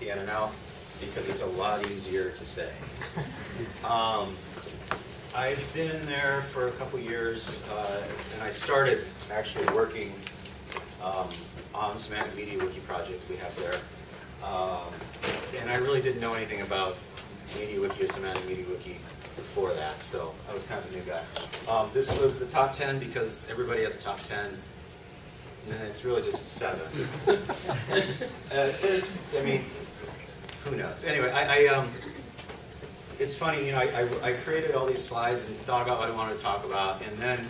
PNNL because it's a lot easier to say. I've been there for a couple years, and I started actually working on Semantic Media Wiki project we have there. And I really didn't know anything about Media Wiki or Semantic Media Wiki before that, so I was kind of a new guy. This was the top 10 because everybody has a top 10, and it's really just 7. I mean, who knows? Anyway, it's funny, you know, I created all these slides and thought about what I wanted to talk about, and then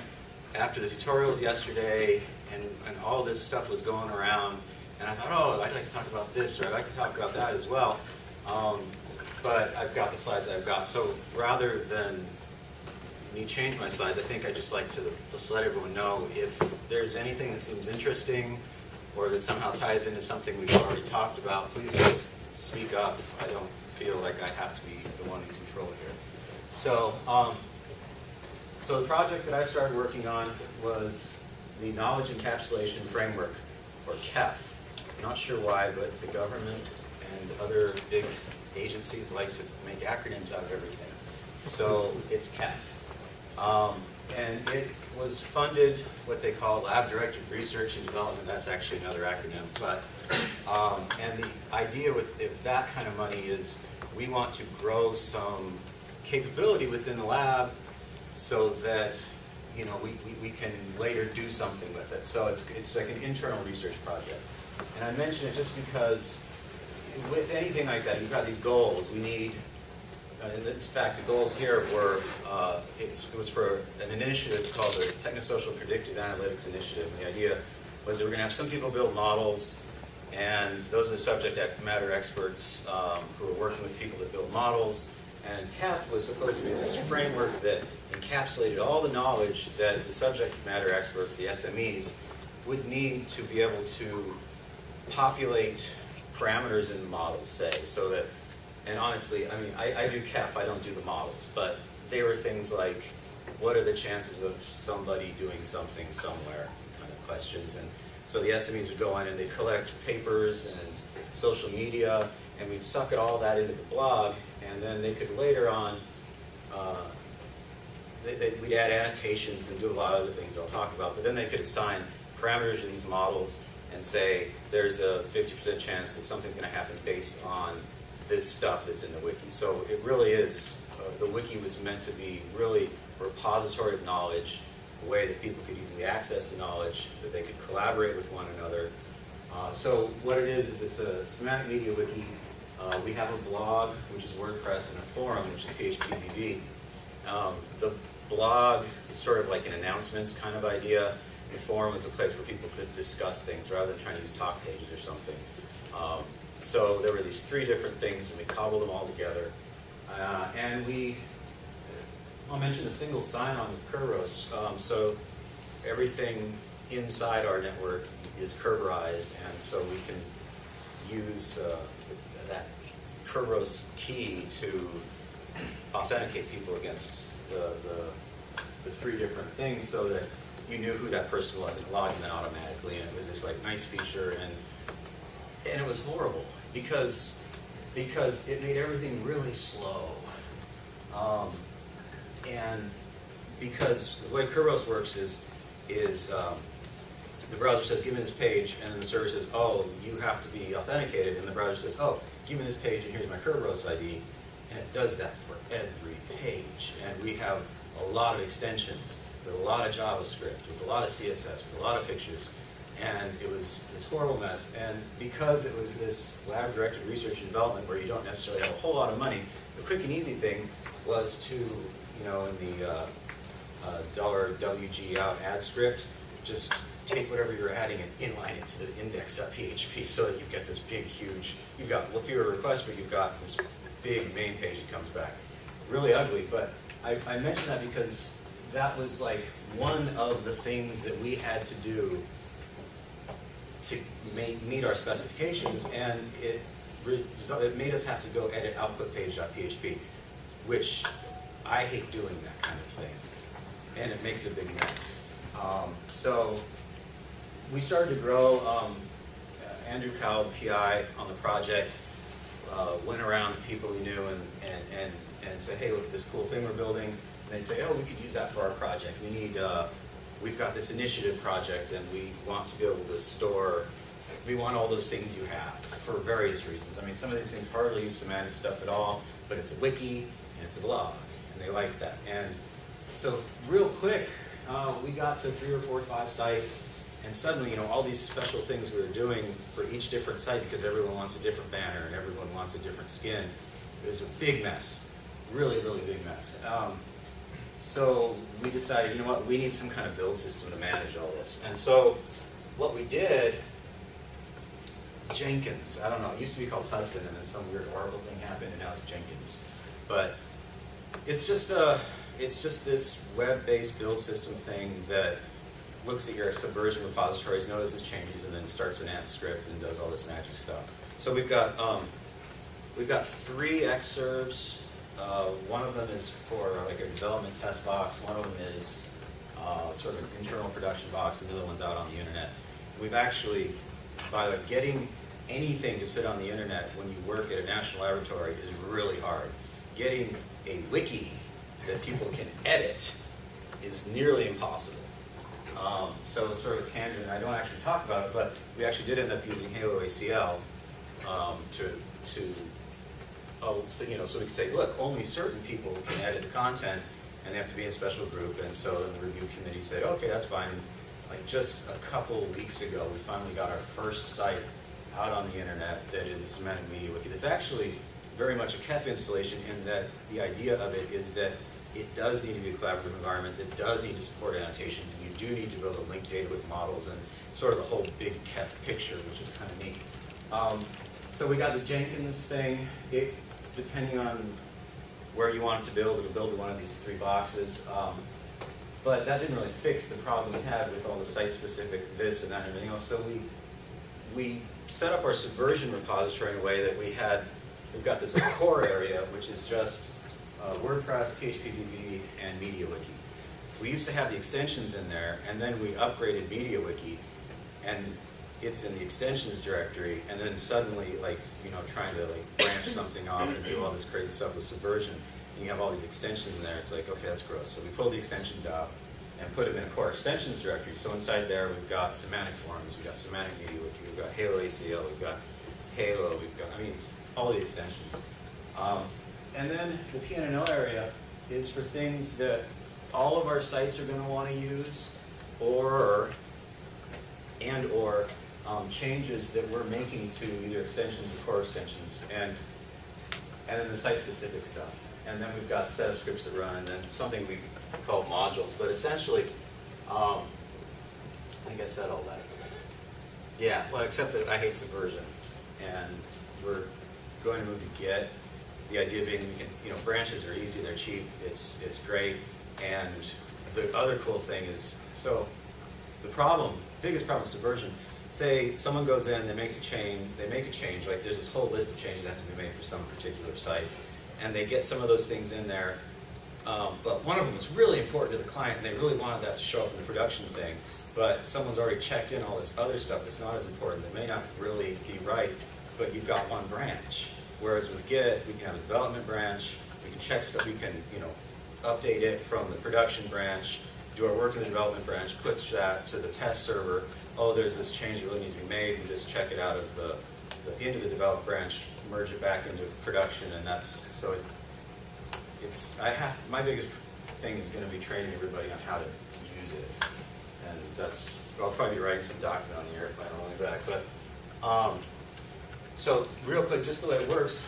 after the tutorials yesterday and all this stuff was going around, and I thought, oh, I'd like to talk about this, or I'd like to talk about that as well. But I've got the slides I've got. So rather than me change my slides, I think I just like to just let everyone know if there's anything that seems interesting or that somehow ties into something we've already talked about, please just speak up. I don't feel like I have to be the one in control here. So, so the project that I started working on was the Knowledge Encapsulation Framework, or KEF. I'm not sure why, but the government and other big agencies like to make acronyms out of everything. So it's KEF. And it was funded what they call Lab-Directed Research and Development. That's actually another acronym. But and the idea with that kind of money is we want to grow some capability within the lab so that, you know, we can later do something with it. So it's like an internal research project. And I mention it just because with anything like that, you've got these goals. We need, in fact, the goals here were, it was for an initiative called the Technosocial Predictive Analytics Initiative. And the idea was that we're going to have some people build models, and those are the subject matter experts who are working with people that build models. And KEF was supposed to be this framework that encapsulated all the knowledge that the subject matter experts, the SMEs, would need to be able to populate parameters in the models, say, so that, and honestly, I mean, I do KEF, I don't do the models, but they were things like, what are the chances of somebody doing something somewhere, kind of questions. And so the SMEs would go in and they'd collect papers and social media, and we'd suck it all that into the blog, and then they could later on, we'd add annotations and do a lot of other things I'll talk about, but then they could assign parameters to these models and say there's a 50% chance that something's going to happen based on this stuff that's in the wiki. So it really is, the wiki was meant to be really a repository of knowledge, a way that people could easily access the knowledge, that they could collaborate with one another. So what it is it's a semantic media wiki. We have a blog, which is WordPress, and a forum, which is PHPBB. The blog is sort of like an announcements kind of idea. The forum is a place where people could discuss things rather than trying to use talk pages or something. So there were these 3 different things, and we cobbled them all together. And I'll mention the single sign-on with Kerberos. So everything inside our network is Kerberized, and so we can use that Kerberos key to authenticate people against the 3 different things, so that you knew who that person was and logged them in automatically. And it was this like nice feature, and it was horrible because it made everything really slow. And because the way Kerberos works is the browser says, give me this page, and then the server says, oh, you have to be authenticated, and the browser says, oh, give me this page, and here's my Kerberos ID, and it does that for every page. And we have a lot of extensions with a lot of JavaScript, with a lot of CSS, with a lot of pictures, and it was this horrible mess. And because it was this lab-directed research and development where you don't necessarily have a whole lot of money, the quick and easy thing was to, you know, in the $WG out add script, just take whatever you're adding and inline it to the index.php so that you get this big, huge, you've got fewer requests, but you've got this big main page that comes back. Really ugly, but I mention that because that was like one of the things that we had to do to meet our specifications, and it made us have to go edit output page.php, which I hate doing that kind of thing, and it makes a big mess. So we started to grow. Andrew Cowell, PI on the project, went around to people we knew and said, hey, look at this cool thing we're building. And they say, oh, we could use that for our project. We've got this initiative project, and we want to be able to store, we want all those things you have for various reasons. I mean, some of these things hardly use semantic stuff at all, but it's a wiki and it's a blog, and they like that. And so real quick, we got to 3 or 4 or 5 sites, and suddenly, all these special things we were doing for each different site, because everyone wants a different banner and everyone wants a different skin. It was a big mess, really, really big mess. So we decided, you know what, we need some kind of build system to manage all this. And so what we did, Jenkins, I don't know, it used to be called Hudson, and then some weird Oracle thing happened, and now it's Jenkins. But it's just this web-based build system thing that looks at your Subversion repositories, notices changes, and then starts an ant script and does all this magic stuff. So we've got 3 Xserves. One of them is for like a development test box. One of them is sort of an internal production box, and the other one's out on the internet. We've actually, by the way, getting anything to sit on the internet when you work at a national laboratory is really hard. Getting a wiki that people can edit is nearly impossible. So it's sort of a tangent. I don't actually talk about it, but we actually did end up using Halo ACL so we could say, look, only certain people can edit the content, and they have to be in a special group. And so the review committee said, okay, that's fine. Like just a couple of weeks ago, we finally got our first site out on the internet that is a semantic media wiki. It's actually very much a KEF installation in that the idea of it is that it does need to be a collaborative environment, that does need to support annotations, and you do need to be able to link data with models and sort of the whole big KEF picture, which is kind of neat. So we got the Jenkins thing. Depending on where you want it to build, it'll build one of these 3 boxes. But that didn't really fix the problem we had with all the site-specific this and that and everything else. So we set up our Subversion repository in a way that we've got this core area, which is just WordPress, PHPVB, and MediaWiki. We used to have the extensions in there, and then we upgraded MediaWiki, and it's in the extensions directory, and then suddenly, trying to branch something off and do all this crazy stuff with Subversion, and you have all these extensions in there, it's like, okay, that's gross. So we pulled the extensions out and put them in a core extensions directory. So inside there, we've got semantic forms, we've got semantic MediaWiki, we've got Halo ACL, we've got Halo, we've got, all the extensions. And then the PNNL area is for things that all of our sites are going to want to use, or changes that we're making to either extensions or core extensions, and then the site-specific stuff. And then we've got setup scripts that run, and then something we call modules. But essentially, I think I said all that. Yeah, well, except that I hate Subversion, and we're going to move to Git. The idea being we can, branches are easy, they're cheap, it's great, and the other cool thing is, so the biggest problem with Subversion, say someone goes in, they make a change, like there's this whole list of changes that have to be made for some particular site, and they get some of those things in there, but one of them was really important to the client, and they really wanted that to show up in the production thing, but someone's already checked in all this other stuff that's not as important, that may not really be right, but you've got one branch. Whereas with Git, we can have a development branch, we can check stuff, we can update it from the production branch, do our work in the development branch, push that to the test server. Oh, there's this change that really needs to be made, and just check it out of into the develop branch, merge it back into production, and that's so. My biggest thing is going to be training everybody on how to use it, and I'll probably be writing some document on the airplane on the way back, but. So real quick, just the way it works,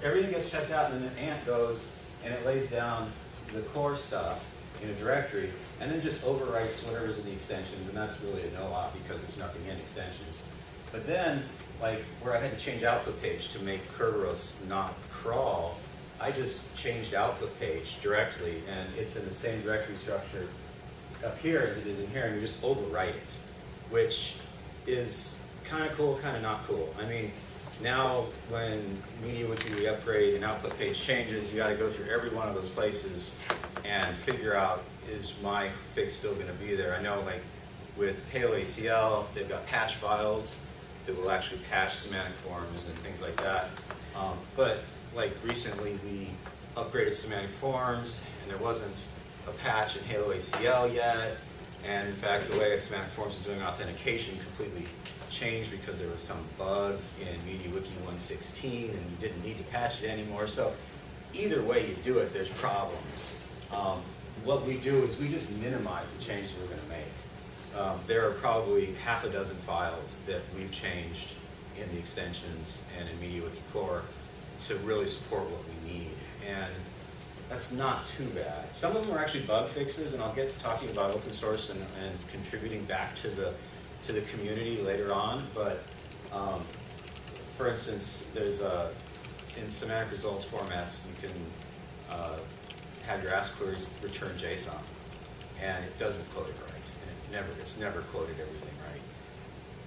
everything gets checked out, and then the ant goes and it lays down the core stuff in a directory, and then just overwrites whatever's in the extensions, and that's really a no-op because there's nothing in extensions. But then, where I had to change output page to make Kerberos not crawl, I just changed output page directly, and it's in the same directory structure up here as it is in here, and you just overwrite it, which is kind of cool, kind of not cool. Now when MediaWiki we upgrade and output page changes, you got to go through every one of those places and figure out, is my fix still going to be there? I know with Halo ACL, they've got patch files that will actually patch semantic forms and things like that. But like recently we upgraded semantic forms, and there wasn't a patch in Halo ACL yet. And in fact, the way semantic forms is doing authentication completely changed because there was some bug in MediaWiki 1.16, and you didn't need to patch it anymore. So either way you do it, there's problems. What we do is we just minimize the changes we're going to make. There are probably half a dozen files that we've changed in the extensions and in MediaWiki Core to really support what we need. And that's not too bad. Some of them are actually bug fixes, and I'll get to talking about open source and contributing back to the community later on. But for instance, there's in semantic results formats, you can have your ask queries return JSON, and it doesn't quote it right, and it's never quoted everything right.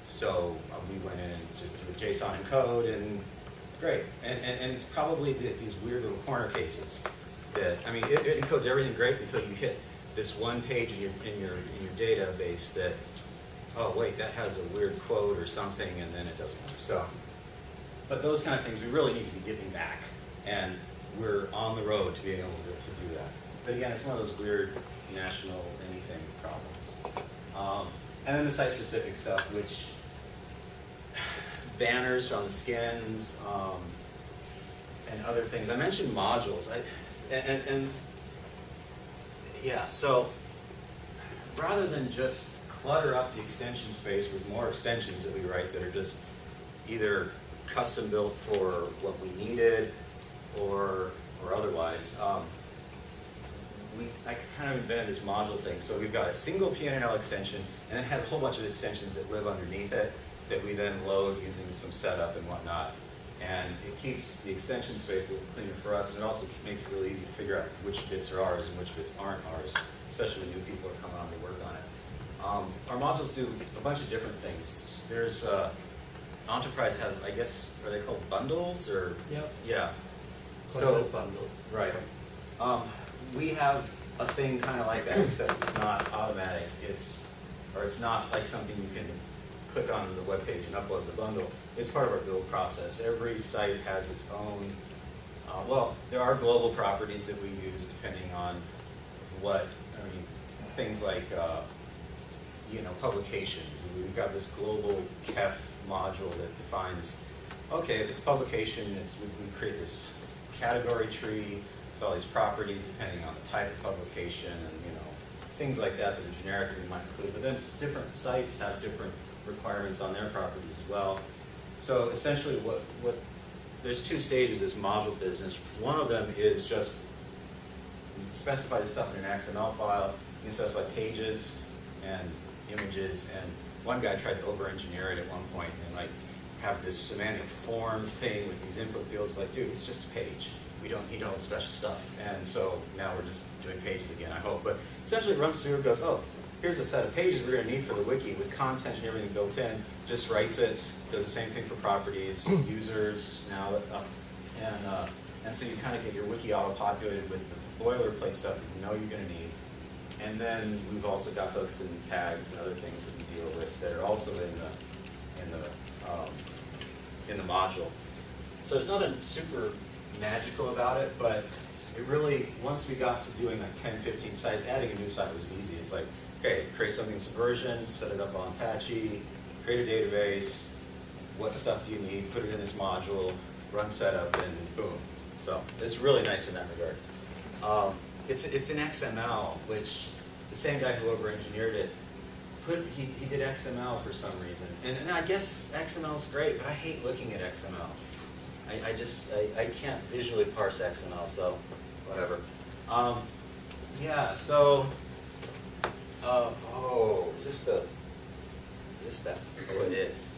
So we went in and just did a JSON encode, and great. And it's probably these weird little corner cases that, I mean, it encodes everything great until you hit this one page in your database that, oh wait, that has a weird quote or something, and then it doesn't work. So, but those kind of things we really need to be giving back, and we're on the road to being able to do that. But again, it's one of those weird national anything problems. And then the site-specific stuff, which banners on the skins and other things. I mentioned modules. Yeah, so rather than just clutter up the extension space with more extensions that we write that are just either custom built for what we needed or otherwise, I kind of invented this module thing. So we've got a single PNNL extension, and it has a whole bunch of extensions that live underneath it that we then load using some setup and whatnot. And it keeps the extension space a little cleaner for us, and it also makes it really easy to figure out which bits are ours and which bits aren't ours, especially when new people are coming on to work on it. Our modules do a bunch of different things. There's Enterprise has, I guess, are they called bundles or? Yep. Yeah. So bundles. Right. We have a thing kind of like that, except it's not automatic. It's not like something you can click on the web page and upload the bundle. It's part of our build process. Every site has its own. Well, there are global properties that we use depending on what. I mean, things like publications. We've got this global KEF module that defines. Okay, if it's publication, we create this category tree with all these properties depending on the type of publication and things like that that are generic that we might include. But then different sites have different requirements on their properties as well. So essentially, there's two stages of this module business. One of them is just specify the stuff in an XML file. You can specify pages and images. And one guy tried to over-engineer it at one point and have this semantic form thing with these input fields. Like, dude, it's just a page. We don't need all the special stuff. And so now we're just doing pages again, I hope. But essentially it runs through and goes, oh, here's a set of pages we're going to need for the wiki with content and everything built in. Just writes it, does the same thing for properties, users, now, and so you kind of get your wiki auto-populated with the boilerplate stuff that you know you're going to need. And then we've also got hooks and tags and other things that we deal with that are also in the module. So there's nothing super magical about it, but it really, once we got to doing like 10, 15 sites, adding a new site was easy. It's like, okay, create something in Subversion, set it up on Apache, create a database, what stuff do you need, put it in this module, run setup, and boom. So it's really nice in that regard. It's in XML, which the same guy who over-engineered it, he did XML for some reason. And I guess XML is great, but I hate looking at XML. I can't visually parse XML, so whatever. Yeah, so, is this that? Oh, it is.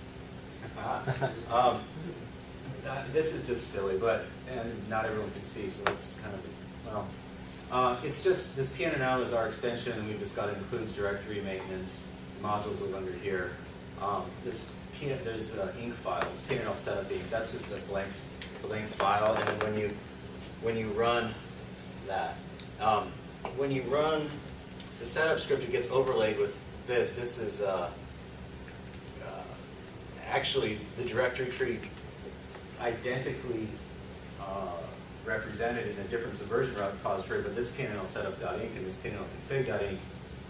This is just silly, and not everyone can see, so it's kind of, it's just, this PNNL is our extension, and we've just got includes directory maintenance, modules live under here. There's inc files, PNNL setup inc, that's just a blank file, and then when you run that, when you run the setup script, it gets overlaid with this. This is actually the directory tree. identically represented in a different subversion repository, but this PNNL setup.inc and this PNNL config.inc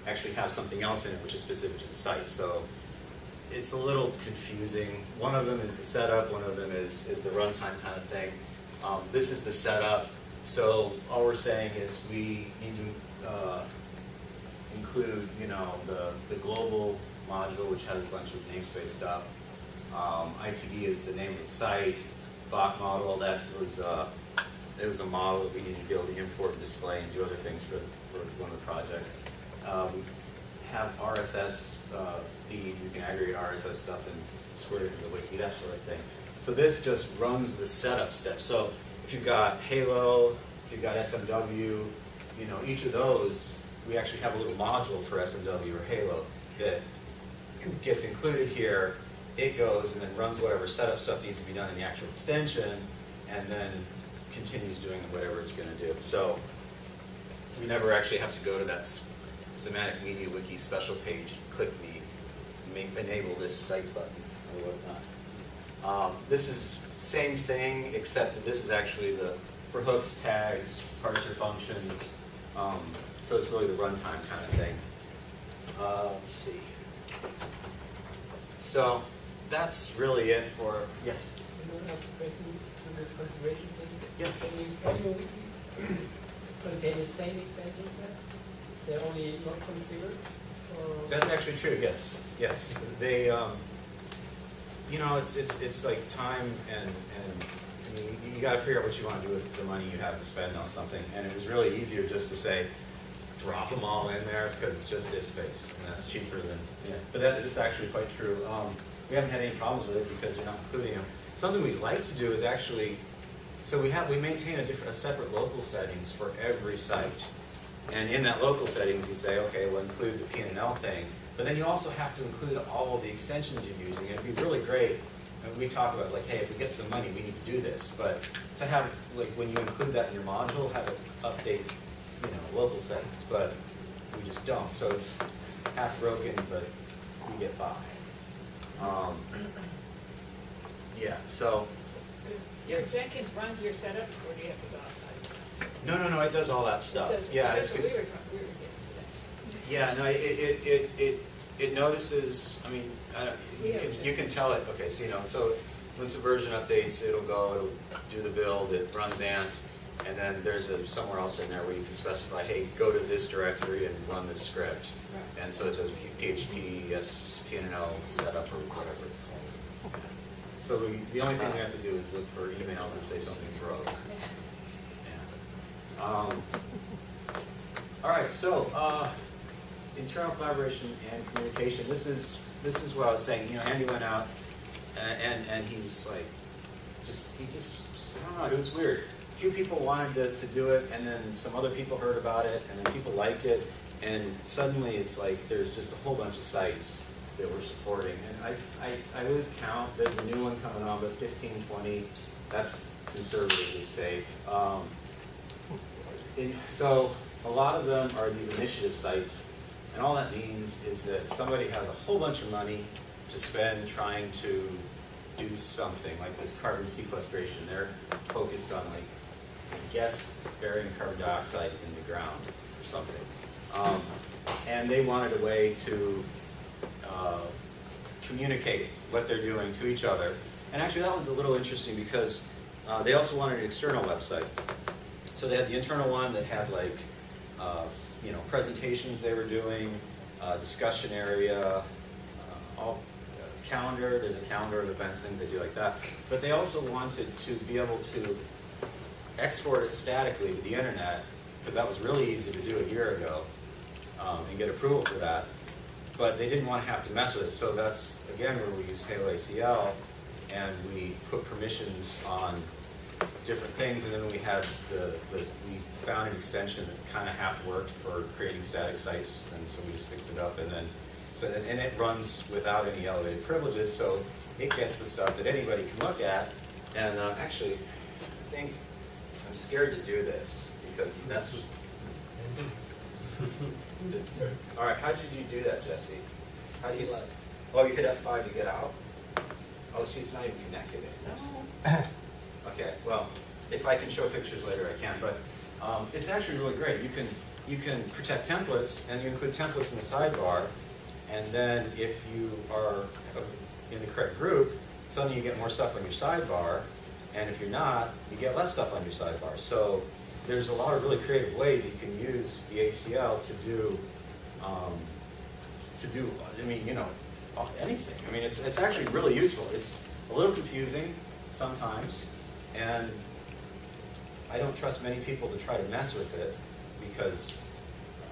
actually have something else in it which is specific to the site. So it's a little confusing. One of them is the setup, one of them is the runtime kind of thing. This is the setup. So all we're saying is we need to include, the global module, which has a bunch of namespace stuff. ITD is the name of the site. Bot model, that was it was a model that we needed to be able to import and display and do other things for one of the projects. We have RSS feeds. You can aggregate RSS stuff and squirt it into the wiki, that sort of thing. So this just runs the setup steps. So if you've got Halo, if you've got SMW, each of those, we actually have a little module for SMW or Halo that gets included here. It goes and then runs whatever setup stuff needs to be done in the actual extension, and then continues doing whatever it's going to do. So we never actually have to go to that Semantic Media Wiki special page, click the enable this site button or whatnot. This is same thing, except that this is actually for hooks, tags, parser functions. So it's really the runtime kind of thing. Let's see. So that's really it for, yes? I have a question on this configuration thing. Yeah. Can you contain the same extension set? They're only not configured? Or? That's actually true, yes. Yes. They, it's like time and you got to figure out what you want to do with the money you have to spend on something. And it was really easier just to say, drop them all in there because it's just disk space, and that's cheaper than. Yeah. But it's actually quite true. We haven't had any problems with it because you're not including them. Something we'd like to do is actually, so we maintain a separate local settings for every site, and in that local settings you say, okay, we'll include the PNNL thing, but then you also have to include all of the extensions you're using. And it'd be really great. And we talk about like, hey, if we get some money, we need to do this. But to have like when you include that in your module, have it update local settings, but we just don't. So it's half broken, but we get by. Yeah, so. Your Jenkins runs your setup, or do you have to go outside? No, it does all that stuff. Yeah, that's it's what good. we were getting today. Yeah, no, it notices, I mean, you can tell it, okay, so when Subversion updates, it'll do the build, it runs Ant, and then there's somewhere else in there where you can specify, hey, go to this directory and run this script. Right. And so it does PHP, PNNL setup, or whatever it's called. So the only thing we have to do is look for emails that say something's broke. Yeah. All right, so internal collaboration and communication. This is what I was saying. Andy went out and he was like, I don't know. It was weird. A few people wanted to do it, and then some other people heard about it, and then people liked it, and suddenly it's like there's just a whole bunch of sites that we're supporting. And I lose count. There's a new one coming on, but 15, 20, that's conservatively safe. So a lot of them are these initiative sites, and all that means is that somebody has a whole bunch of money to spend trying to do something like this carbon sequestration. They're focused on, like, I guess, burying carbon dioxide in the ground or something. And they wanted a way to communicate what they're doing to each other. And actually that one's a little interesting because they also wanted an external website. So they had the internal one that had like, presentations they were doing, discussion area, calendar. There's a calendar of events, things they do like that. But they also wanted to be able to export it statically to the internet, because that was really easy to do a year ago, and get approval for that. But they didn't want to have to mess with it. So that's, again, where we use Halo ACL, and we put permissions on different things, and then we had we found an extension that kind of half worked for creating static sites, and so we just fixed it up, and it runs without any elevated privileges, so it gets the stuff that anybody can look at. And actually, I think I'm scared to do this because that's what. All right, how did you do that, Jesse? How do you? Oh, you hit F5 to get out. Oh, see, it's not even connected. well, if I can show pictures later, I can. But it's actually really great. You can protect templates, and you include templates in the sidebar. And then if you are in the correct group, suddenly you get more stuff on your sidebar. And if you're not, you get less stuff on your sidebar. So there's a lot of really creative ways that you can use the ACL to do, I mean, you know, anything. I mean, it's actually really useful. It's a little confusing sometimes, and I don't trust many people to try to mess with it because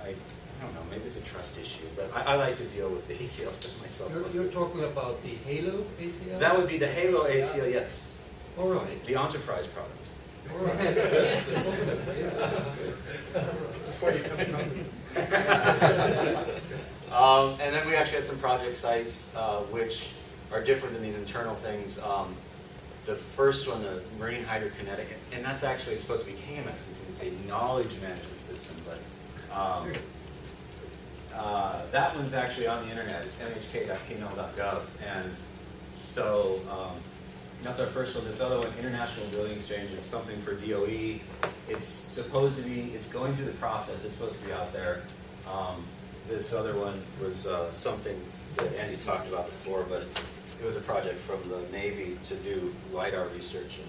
I don't know, maybe it's a trust issue, but I like to deal with the ACL stuff myself. You're talking about the Halo ACL? That would be the Halo ACL, yes. All right. The enterprise product. All right. That's why you come in. And then we actually have some project sites which are different than these internal things. The first one, the Marine Hydrokinetic, and that's actually supposed to be KMS, which is a knowledge management system, but that one's actually on the internet. It's nhk.pnl.gov, and so that's our first one. This other one, International Building Exchange, it's something for DOE. It's supposed to be, it's going through the process. It's supposed to be out there. This other one was something that Andy's talked about before, but it was a project from the Navy to do LiDAR research and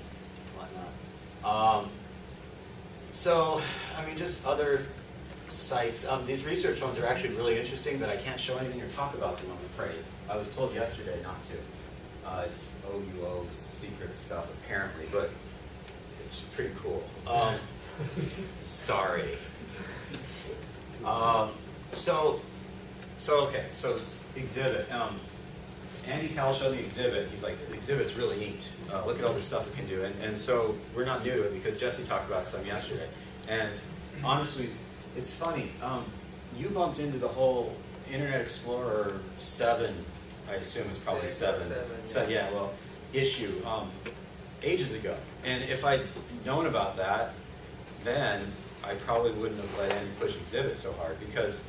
whatnot. So, I mean, just other sites. These research ones are actually really interesting, but I can't show anything or talk about them, I'm afraid. I was told yesterday not to. It's OUO secret stuff, apparently, but it's pretty cool. Sorry. So exhibit. Andy Cowell showed the exhibit. He's like, the exhibit's really neat. Look at all the stuff it can do. And so we're not new to it because Jesse talked about some yesterday. And honestly, it's funny. You bumped into the whole Internet Explorer 7, I assume it's probably 7. So, yeah, well, issue ages ago. And if I'd known about that, then I probably wouldn't have let Andy push exhibit so hard because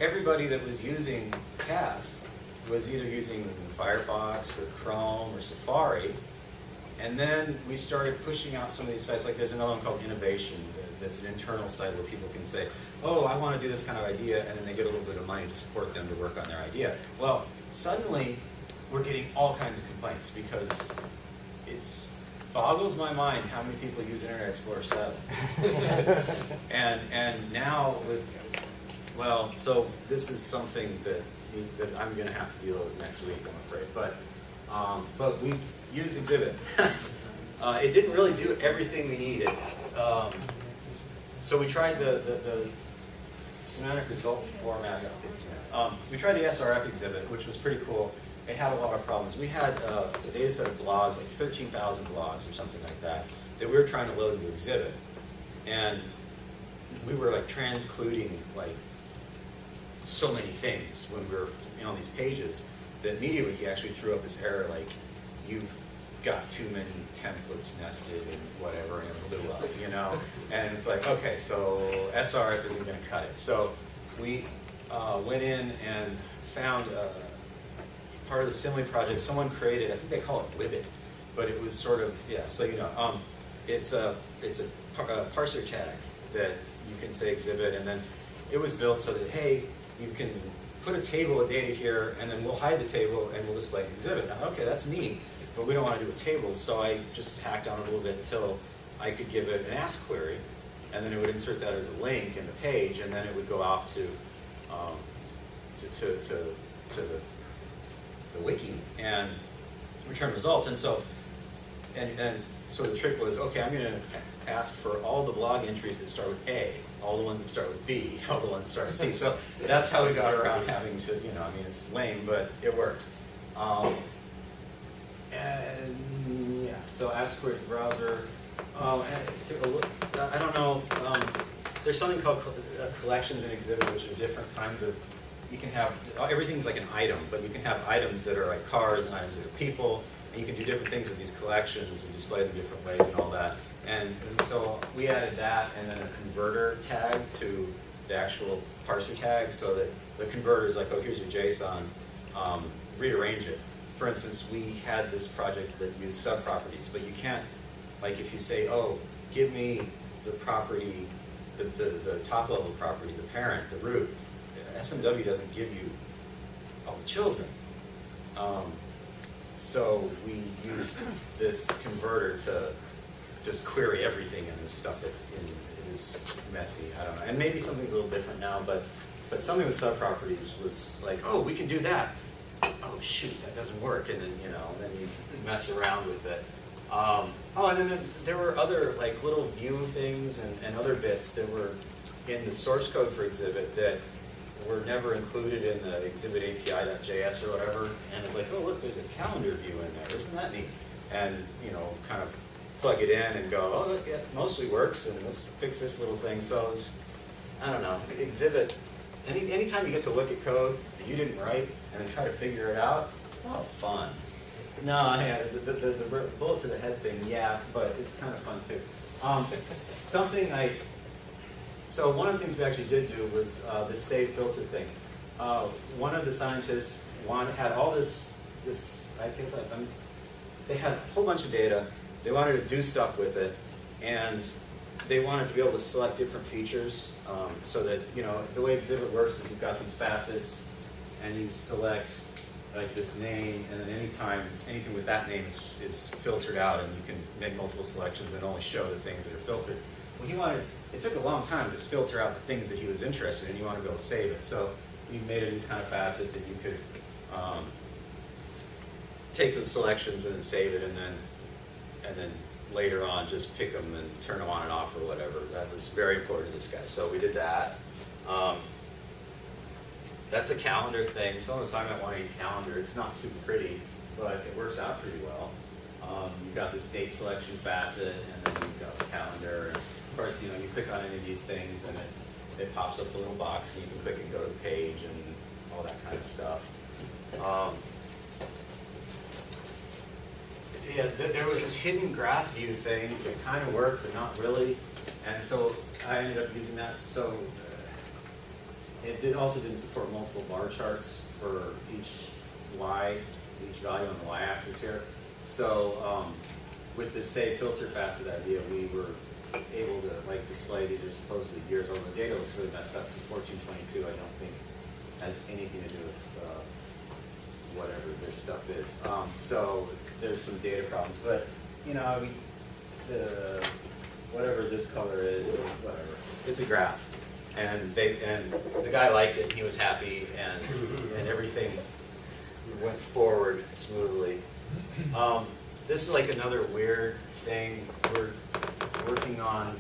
everybody that was using TAF was either using Firefox or Chrome or Safari, and then we started pushing out some of these sites. Like there's another one called Innovation that's an internal site where people can say, oh, I want to do this kind of idea, and then they get a little bit of money to support them to work on their idea. Well, suddenly we're getting all kinds of complaints because it boggles my mind how many people use Internet Explorer 7. and now with, well, so this is something that I'm going to have to deal with next week, I'm afraid. But we used Exhibit. It didn't really do everything we needed. So we tried the semantic result format. I got 15 minutes. We tried the SRF exhibit, which was pretty cool. It had a lot of problems. We had a data set of blogs, like 13,000 blogs or something like that we were trying to load into Exhibit. And we were like transcluding like so many things when we were on these pages that MediaWiki actually threw up this error like, you've got too many templates nested and whatever, and it blew up, you know? And it's like, okay, so SRF isn't going to cut it. So we went in and found part of the Simile project. Someone created, I think they call it Wibbit, but it was sort of, yeah, so you know, it's a parser tag that you can say exhibit, and then it was built so that, hey, you can put a table of data here, and then we'll hide the table, and we'll display an exhibit. Now, okay, that's neat, but we don't want to do a table, so I just hacked on it a little bit until I could give it an ask query, and then it would insert that as a link in the page, and then it would go off to the wiki and return results. And so, and so the trick was, okay, I'm going to ask for all the blog entries that start with A, all the ones that start with B, all the ones that start with C. So that's how we got around having to, you know, I mean, it's lame, but it worked. And yeah, so ask queries the browser. I don't know. There's something called collections and exhibit, which are different kinds of. You can have everything's like an item, but you can have items that are like cars and items that are people, and you can do different things with these collections and display them different ways and all that. And so we added that and then a converter tag to the actual parser tag, so that the converter is like, oh, here's your JSON, rearrange it. For instance, we had this project that used subproperties, but you can't Like if you say, oh, give me the property, the top level property, the parent, the root, SMW doesn't give you all the children. So we use this converter to just query everything, and this stuff it is messy. I don't know. And maybe something's a little different now, but something with subproperties was like, oh, we can do that. Oh shoot, that doesn't work, and then then you mess around with it. And then there were other like little view things and other bits that were in the source code for Exhibit that were never included in the exhibit API.js or whatever. And it's like, oh look, there's a calendar view in there. Isn't that neat? And kind of plug it in and go, oh look, it mostly works, and let's fix this little thing. So it's, I don't know, Exhibit. Anytime you get to look at code that you didn't write and then try to figure it out, it's a lot of fun. No, yeah, the bullet to the head thing, yeah, but it's kind of fun too. So one of the things we actually did do was this save filter thing. One of the scientists had all this they had a whole bunch of data. They wanted to do stuff with it, and they wanted to be able to select different features so that, the way Exhibit works is you've got these facets, and you select like this name, and then anything with that name is filtered out, and you can make multiple selections and only show the things that are filtered. Well, it took a long time to filter out the things that he was interested in. He wanted to be able to save it. So we made a new kind of facet that you could take the selections and then save it, and then later on just pick them and turn them on and off or whatever. That was very important to this guy. So we did that. That's the calendar thing. Someone was talking about wanting a calendar. It's not super pretty, but it works out pretty well. You've got this date selection facet, and then you've got the calendar. And of course, you click on any of these things, and it pops up a little box, and you can click and go to the page and all that kind of stuff. There was this hidden graph view thing that kind of worked, but not really. And so I ended up using that. So it also didn't support multiple bar charts for each value on the y-axis here. So with this save filter facet idea, we were able to display these are supposedly years old. The data looks really messed up. 1422, I don't think has anything to do with whatever this stuff is. So there's some data problems, but whatever this color is, or whatever, it's a graph. And the guy liked it, and he was happy, and everything went forward smoothly. This is like another weird thing. We're working on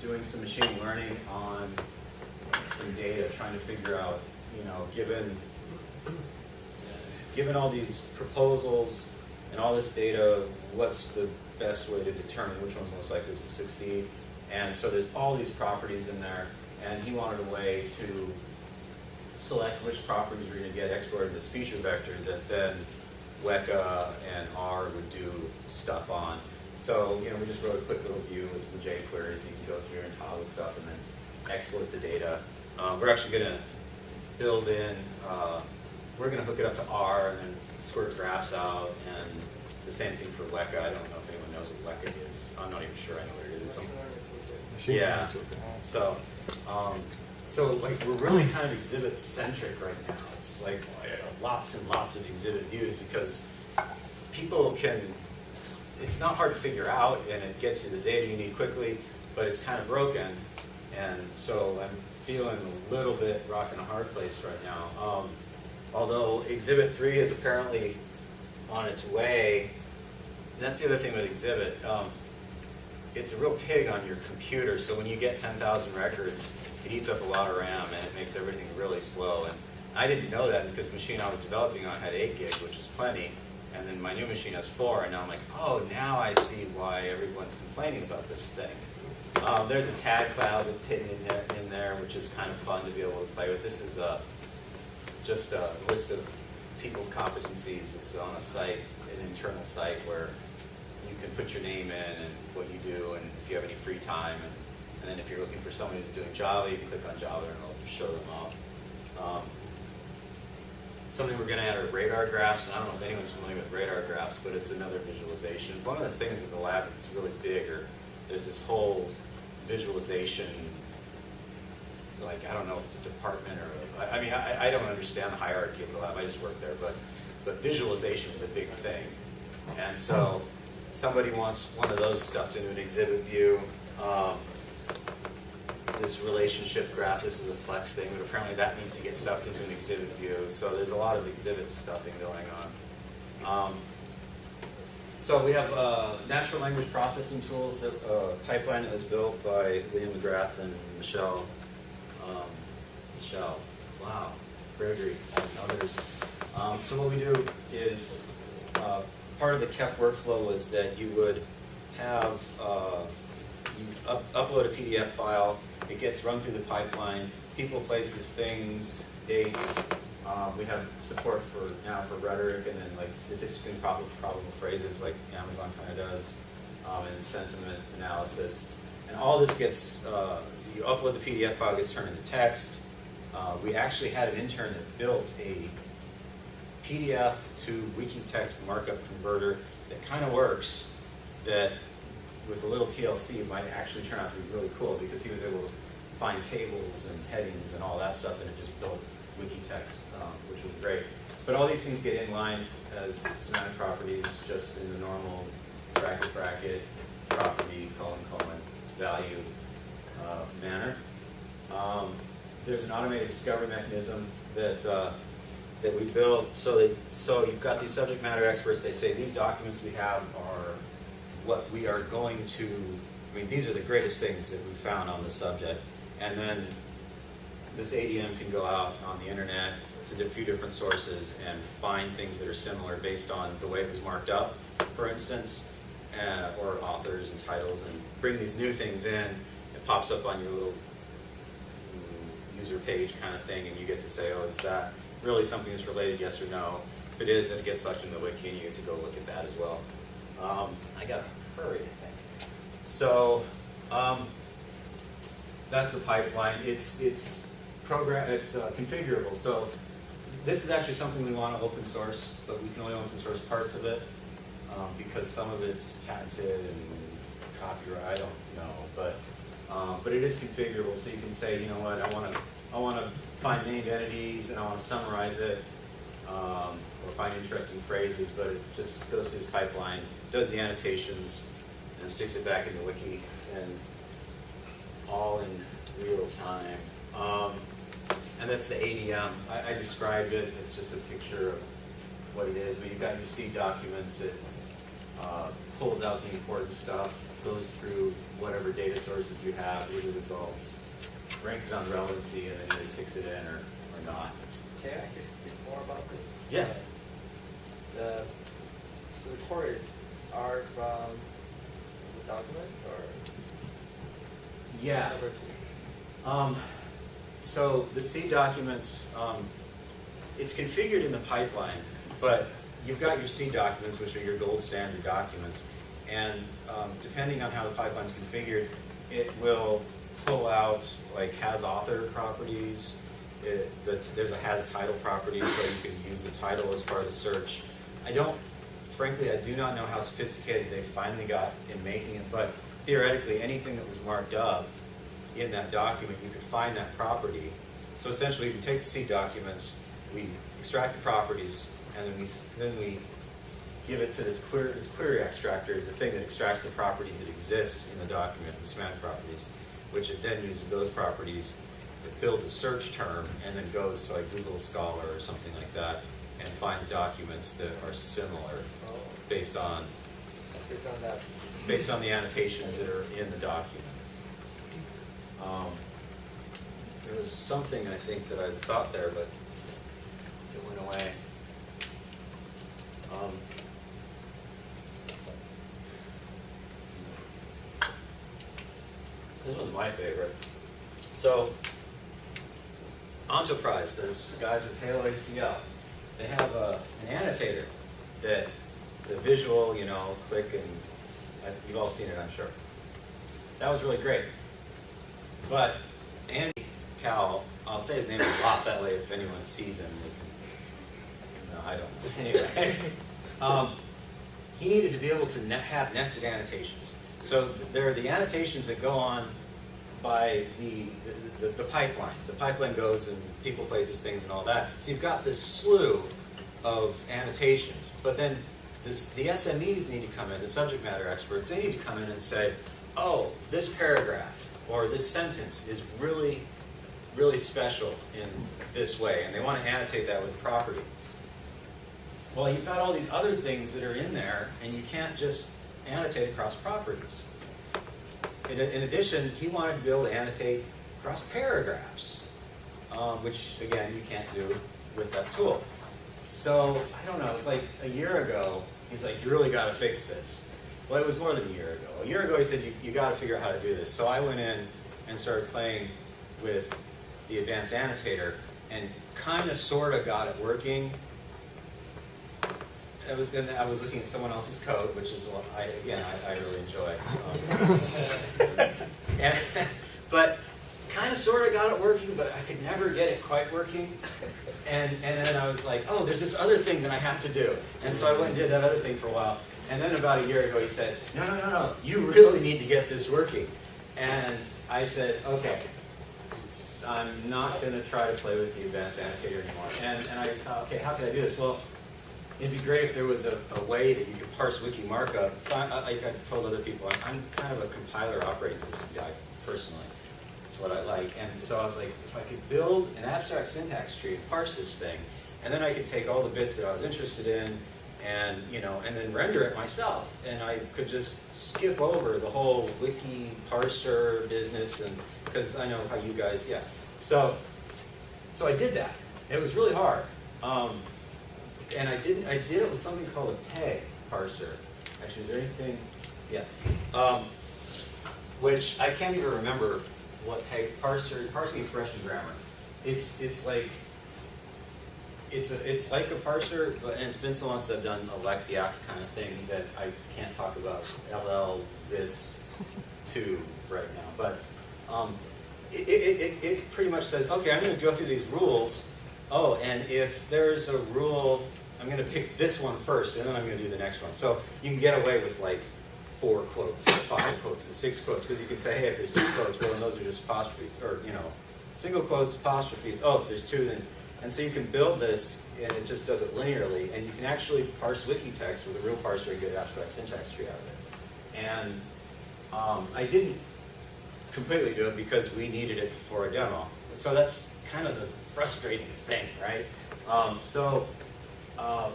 doing some machine learning on some data, trying to figure out, given all these proposals and all this data, what's the best way to determine which one's most likely to succeed? And so there's all these properties in there, and he wanted a way to select which properties are going to get exported to this feature vector that then Weka and R would do stuff on. So, we just wrote a quick little view with some jQuery, so you can go through and toggle stuff and then export the data. We're actually going to build in, we're going to hook it up to R and then squirt graphs out, and the same thing for Weka. I don't know if anyone knows what Weka is. I'm not even sure I know what it is. Yeah. So, we're really kind of exhibit centric right now. It's like lots and lots of exhibit views because people can. It's not hard to figure out, and it gets you the data you need quickly, but it's kind of broken, and so I'm feeling a little bit rock in a hard place right now. Although Exhibit 3 is apparently on its way. That's the other thing with Exhibit. It's a real pig on your computer, so when you get 10,000 records, it eats up a lot of RAM, and it makes everything really slow. And I didn't know that because the machine I was developing on had 8 gig, which is plenty, and then my new machine has 4, and now I'm like, oh, now I see why everyone's complaining about this thing. There's a tag cloud that's hidden in there, which is kind of fun to be able to play with. This is just a list of people's competencies. It's on a site, an internal site, where you can put your name in and what you do, and if you have any free time, and then if you're looking for somebody who's doing Java, you can click on Java and it'll show them off. Something we're going to add are radar graphs. I don't know if anyone's familiar with radar graphs, but it's another visualization. One of the things with the lab that's really big, or there's this whole visualization, like, I don't know if it's a department or, I mean, I don't understand the hierarchy of the lab. I just work there, but visualization is a big thing. And so somebody wants one of those stuffed into an exhibit view. This relationship graph, this is a Flex thing, but apparently that needs to get stuffed into an exhibit view. So there's a lot of exhibit stuffing going on. So we have natural language processing tools, that pipeline that was built by Liam McGrath and Michelle, wow, Gregory, and others. So what we do is, part of the KEF workflow was that you would have, you upload a PDF file, it gets run through the pipeline, people, places, things, dates. We have support now for rhetoric and then like statistically probable phrases like Amazon kind of does, and sentiment analysis. And all this gets, you upload the PDF file, gets turned into text. We actually had an intern that built a PDF to Wikitext markup converter that kind of works, that with a little TLC might actually turn out to be really cool, because he was able to find tables and headings and all that stuff, and it just built Wikitext, which was great. But all these things get inlined as semantic properties, just in the normal bracket, property, colon, value manner. There's an automated discovery mechanism that we built, so you've got these subject matter experts. They say these documents we have are what we are going to, I mean, these are the greatest things that we found on the subject. And then this ADM can go out on the internet to a few different sources and find things that are similar based on the way it was marked up, for instance, or authors and titles, and bring these new things in. It pops up on your little user page kind of thing, and you get to say, oh, is that really something that's related, yes or no? If it is, then it gets sucked into the wiki, and you get to go look at that as well. I gotta hurry, I think. So that's the pipeline. It's configurable. So this is actually something we want to open source, but we can only open source parts of it because some of it's patented and copyright. I don't know, but it is configurable. So you can say, you know what, I want to find named entities and I want to summarize it. Or find interesting phrases, but it just goes through this pipeline, does the annotations, and sticks it back in the wiki, and all in real time. And that's the ADM. I described it. It's just a picture of what it is. But you've got your C documents. It pulls out the important stuff, goes through whatever data sources you have, here's the results, ranks it on relevancy, and then either sticks it in or not. Can I just speak more about this? Yeah. So the queries are from the documents or Yeah. number two? So the C documents, it's configured in the pipeline, but you've got your C documents, which are your gold standard documents, and depending on how the pipeline's configured, it will pull out like has author properties. There's a has title property, so you can use the title as part of the search. Frankly, I do not know how sophisticated they finally got in making it, but theoretically, anything that was marked up in that document, you could find that property. So essentially, we take the C documents, we extract the properties, and then we give it to this query extractor, is the thing that extracts the properties that exist in the document, the semantic properties, which it then uses those properties. It builds a search term and then goes to like Google Scholar or something like that and finds documents that are similar based on the annotations that are in the document. There was something I think that I thought there, but it went away. This was my favorite. So, Enterprise, those guys with Halo ACL, they have an annotator that the visual, click, and you've all seen it, I'm sure. That was really great. But Andy Cowell, I'll say his name a lot, that way if anyone sees him, No, I don't know. Anyway, he needed to be able to have nested annotations. So there are the annotations that go on by the pipeline. The pipeline goes and people, places, things, and all that. So you've got this slew of annotations, but then the SMEs need to come in, the subject matter experts, they need to come in and say, oh, this paragraph or this sentence is really, really special in this way, and they want to annotate that with a property. Well, you've got all these other things that are in there, and you can't just annotate across properties. In addition, he wanted to be able to annotate across paragraphs, which, again, you can't do with that tool. So, I don't know, it was like a year ago, he's like, you really got to fix this. Well, it was more than a year ago. A year ago, he said, you got to figure out how to do this. So I went in and started playing with the advanced annotator and kind of, sort of got it working. I was looking at someone else's code, which is what I really enjoy. But kind of, sort of got it working, but I could never get it quite working. And then I was like, oh, there's this other thing that I have to do. And so I went and did that other thing for a while. And then about a year ago, he said, no, you really need to get this working. And I said, okay, I'm not going to try to play with the advanced annotator anymore. And I thought, okay, how can I do this? Well, it'd be great if there was a way that you could parse wiki markup. So I told other people, I'm kind of a compiler operating system guy, personally. That's what I like. And so I was like, if I could build an abstract syntax tree and parse this thing, and then I could take all the bits that I was interested in and, and then render it myself. And I could just skip over the whole wiki parser business, and because I know how you guys, yeah. So I did that. It was really hard. And I did it with something called a PEG parser. Actually, is there anything? Yeah. Which I can't even remember what PEG parsing expression grammar. It's like a parser, but and it's been so long since I've done a Lexiac kind of thing that I can't talk about LL this too right now. But it pretty much says, okay, I'm going to go through these rules. Oh, and if there's a rule, I'm going to pick this one first, and then I'm going to do the next one. So you can get away with like 4 quotes, 5 quotes, and 6 quotes, because you can say, hey, if there's 2 quotes, well, then those are just apostrophes, or single quotes, apostrophes. Oh, if there's 2, then, and so you can build this, and it just does it linearly, and you can actually parse wiki text with a real parser and get an abstract syntax tree out of it. And I didn't completely do it because we needed it for a demo. So that's kind of the frustrating thing, right?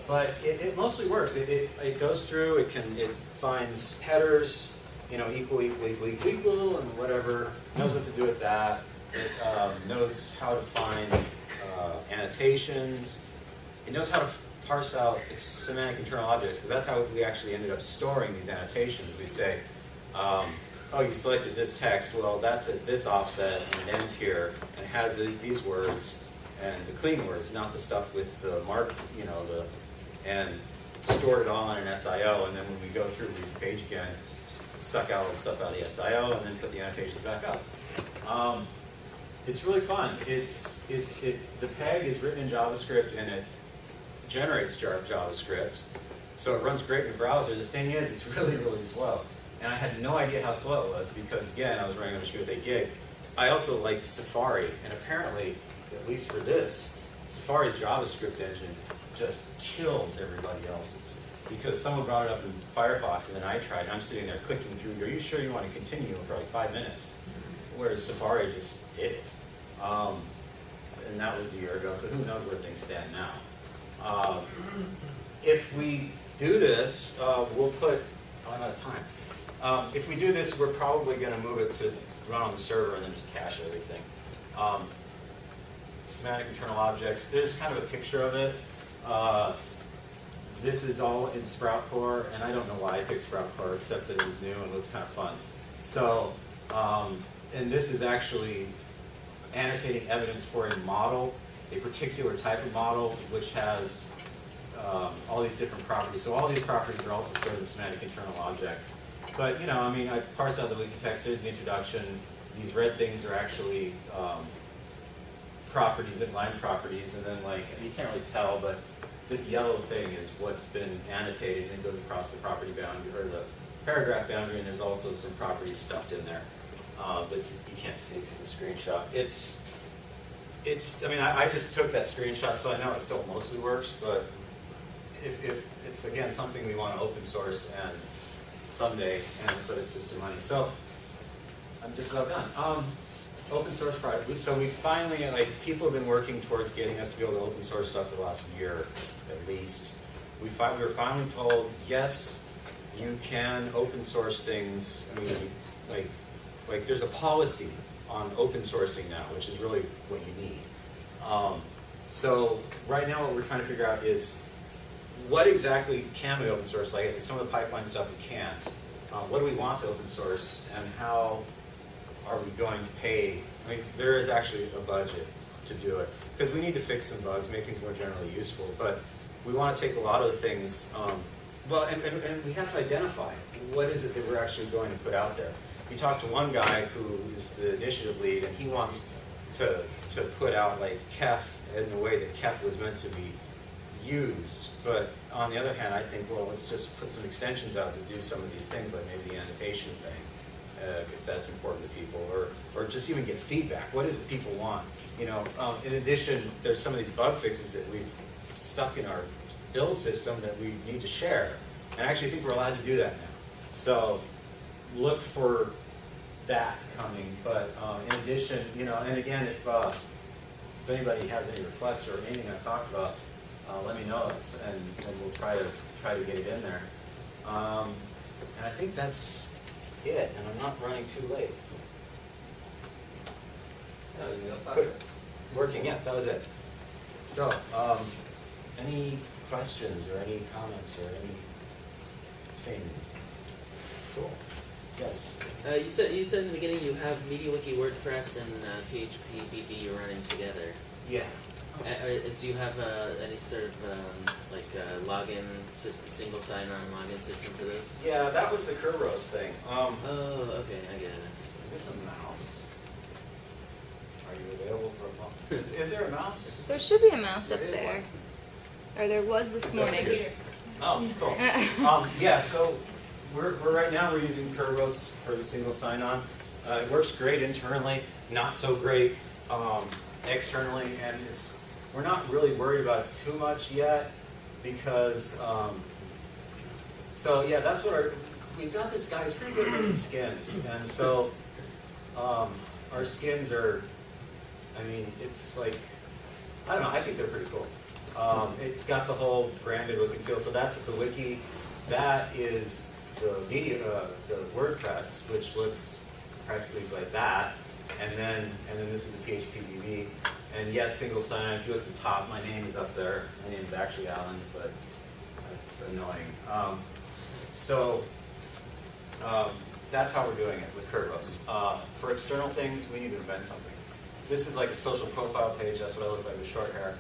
But it mostly works. It goes through. It finds headers, equal, and whatever. Knows what to do with that. It knows how to find annotations. It knows how to parse out semantic internal objects, because that's how we actually ended up storing these annotations. We say, oh, you selected this text. Well, that's at this offset, and it ends here, and it has these words, and the clean words, not the stuff with the mark, and stored it all in an SIO, and then when we go through the page again, suck out all the stuff out of the SIO, and then put the annotations back up. It's really fun. The PEG is written in JavaScript, and it generates JavaScript, so it runs great in the browser. The thing is, it's really, really slow. And I had no idea how slow it was because, again, I was running on a machine with 8 gig. I also liked Safari, and apparently, at least for this, Safari's JavaScript engine just kills everybody else's. Because someone brought it up in Firefox, and then I tried, and I'm sitting there clicking through, are you sure you want to continue for like 5 minutes? Whereas Safari just did it. And that was a year ago, so who knows where things stand now. If we do this, we'll put, I'm out of time. If we do this, we're probably going to move it to run on the server and then just cache everything. Semantic internal objects, there's kind of a picture of it. This is all in Sprout Core, and I don't know why I picked Sprout Core, except that it was new and looked kind of fun. So, and this is actually annotating evidence for a model, a particular type of model, which has all these different properties. So all these properties are also stored in the semantic internal object. But, I parsed out the wiki text. Here's the introduction. These red things are actually properties, inline properties, and then, you can't really tell, but this yellow thing is what's been annotated, and it goes across the property boundary, or the paragraph boundary, and there's also some property stuffed in there. But you can't see it because the screenshot. I mean, I just took that screenshot, so I know it still mostly works, but if it's, again, something we want to open source and someday, but it's just your money. So I'm just about done. Open source project. So we finally, like, people have been working towards getting us to be able to open source stuff for the last year, at least. We were finally told, yes, you can open source things. I mean, like there's a policy on open sourcing now, which is really what you need. So right now what we're trying to figure out is what exactly can we open source? Like some of the pipeline stuff we can't. What do we want to open source, and how are we going to pay? I mean, there is actually a budget to do it, because we need to fix some bugs, make things more generally useful, but we want to take a lot of the things, and we have to identify what is it that we're actually going to put out there. We talked to one guy who is the initiative lead, and he wants to put out like KEF in the way that KEF was meant to be used. But on the other hand, I think, well, let's just put some extensions out to do some of these things, like maybe the annotation thing, if that's important to people, or just even get feedback. What is it people want? You know, in addition, there's some of these bug fixes that we've stuck in our build system that we need to share, and I actually think we're allowed to do that now. So look for that coming. But in addition, you know, and again, if anybody has any requests or anything I've talked about, let me know, and we'll try to get it in there. And I think that's it, and I'm not running too late. Good. Working, yeah, that was it. So, any questions or any comments or anything? Cool. Yes. You said in the beginning you have MediaWiki, WordPress, and PHP BB running together. Yeah. Do you have any sort of login system, single sign-on login system for those? Yeah, that was the Kerberos thing. Oh, okay, I get it. Is this a mouse? Are you available for a mouse? Is there a mouse? There should be a mouse up there. Or there was this morning. Here. Oh, cool. Yeah, so we're right now we're using Kerberos for the single sign-on. It works great internally, not so great externally, and we're not really worried about it too much yet because. So yeah, that's what we've got. This guy. He's pretty good at making skins, and so our skins are. I mean, it's like I don't know. I think they're pretty cool. It's got the whole branded look and feel. So that's the wiki. That is the the WordPress, which looks practically like that. And then this is the PHP-BB. And yes, single sign-on. If you look at the top, my name is up there. My name is actually Alan, but it's annoying. That's how we're doing it with Kerberos. For external things, we need to invent something. This is like a social profile page. That's what I look like with short hair.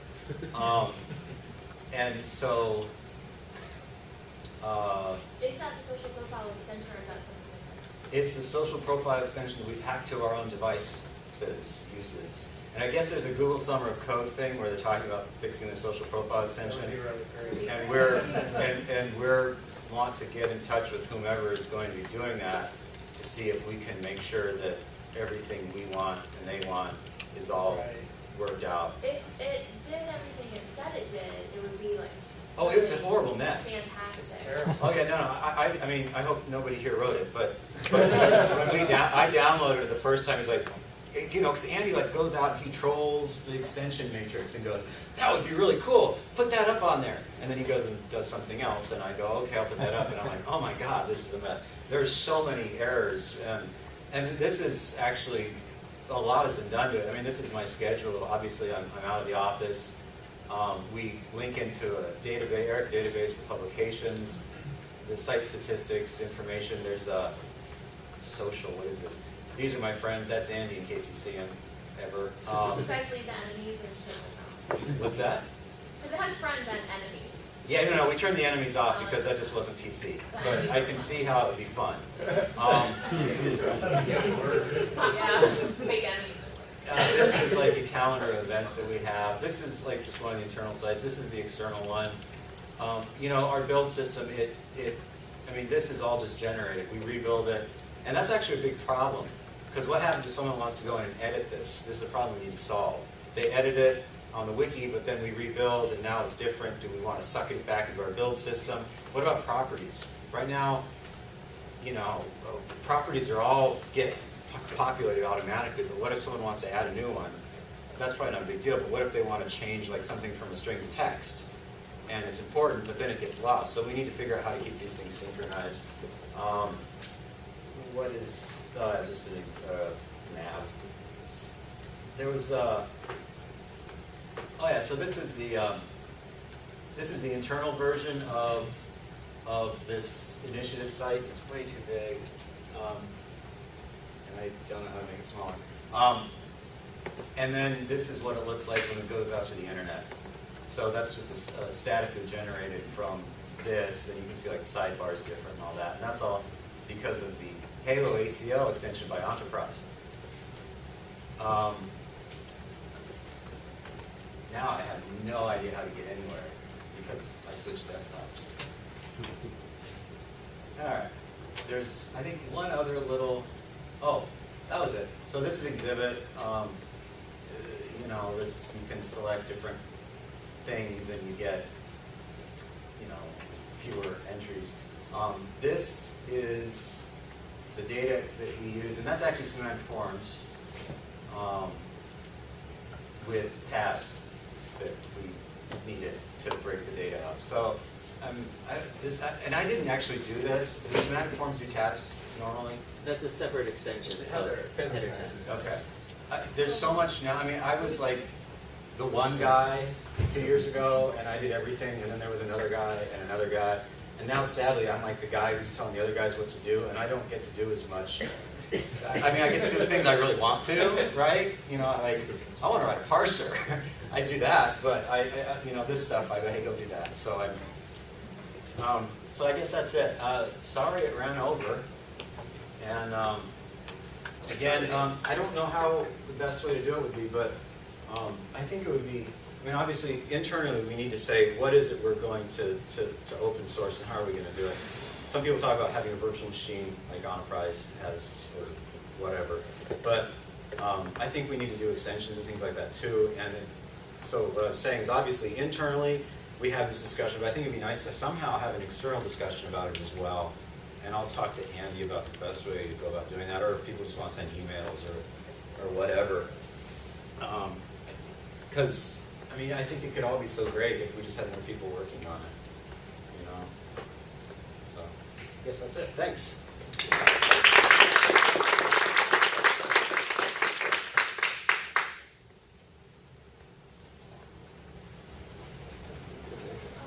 And so... is that the social profile extension, or is that something different? It's the social profile extension that we've hacked to our own devices uses. And I guess there's a Google Summer of Code thing where they're talking about fixing their social profile extension. That would be really crazy. And we're want to get in touch with whomever is going to be doing that to see if we can make sure that everything we want and they want is all worked out. If it did everything it said it did, it would be like... Oh, it's a horrible mess. Fantastic. It's terrible. Oh yeah, no. I mean, I hope nobody here wrote it, but when I downloaded it the first time, it's like, you know, because Andy like goes out and he trolls the extension matrix and goes, that would be really cool. Put that up on there. And then he goes and does something else, and I go, okay, I'll put that up. And I'm like, oh my God, this is a mess. There's so many errors, and this is actually a lot has been done to it. I mean, this is my schedule. Obviously, I'm out of the office. We link into a database for publications, the site statistics, information. There's a social, what is this? These are my friends. That's Andy, in case you see him ever. You guys leave the enemies or just the What's that? Because it has friends and enemies. Yeah, no, we turned the enemies off because that just wasn't PC. But I can see how it would be fun. Yeah, make enemies. This is like a calendar of events that we have. This is like just one of the internal sites. This is the external one. Our build system, I mean, this is all just generated. We rebuild it. And that's actually a big problem. Because what happens if someone wants to go in and edit this? This is a problem we need to solve. They edit it on the wiki, but then we rebuild, and now it's different. Do we want to suck it back into our build system? What about properties? Right now, properties are all get populated automatically, but what if someone wants to add a new one? That's probably not a big deal, but what if they want to change like something from a string to text? And it's important, but then it gets lost. So we need to figure out how to keep these things synchronized. What is just an nav? There was so this is the internal version of this initiative site. It's way too big, and I don't know how to make it smaller. And then this is what it looks like when it goes out to the internet. So that's just statically generated from this, and you can see like the sidebar is different and all that. And that's all because of the Halo ACL extension by Enterprise. Now I have no idea how to get anywhere because I switched desktops. All right. There's, I think, one other little. Oh, that was it. So this is Exhibit. This you can select different things and you get, fewer entries. This is the data that we use, and that's actually semantic forms with tabs that we needed to break the data up. So, and I didn't actually do this. Does semantic forms do tabs normally? That's a separate extension. It's called header tabs. Okay. There's so much now. I mean, I was like the one guy 2 years ago, and I did everything, and then there was another guy and another guy. And now, sadly, I'm like the guy who's telling the other guys what to do, and I don't get to do as much. I mean, I get to do the things I really want to, right? Like, I want to write a parser. I do that, but this stuff, I go, hey, go do that. So I guess that's it. Sorry it ran over. And again, I don't know how the best way to do it would be, but I think it would be, obviously, internally we need to say, what is it we're going to open source and how are we going to do it? Some people talk about having a virtual machine like Enterprise has or whatever, but I think we need to do extensions and things like that too. And so what I'm saying is obviously internally we have this discussion, but I think it'd be nice to somehow have an external discussion about it as well. And I'll talk to Andy about the best way to go about doing that, or if people just want to send emails or whatever. Because I think it could all be so great if we just had more people working on it. So I guess that's it. Thanks.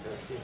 That's it.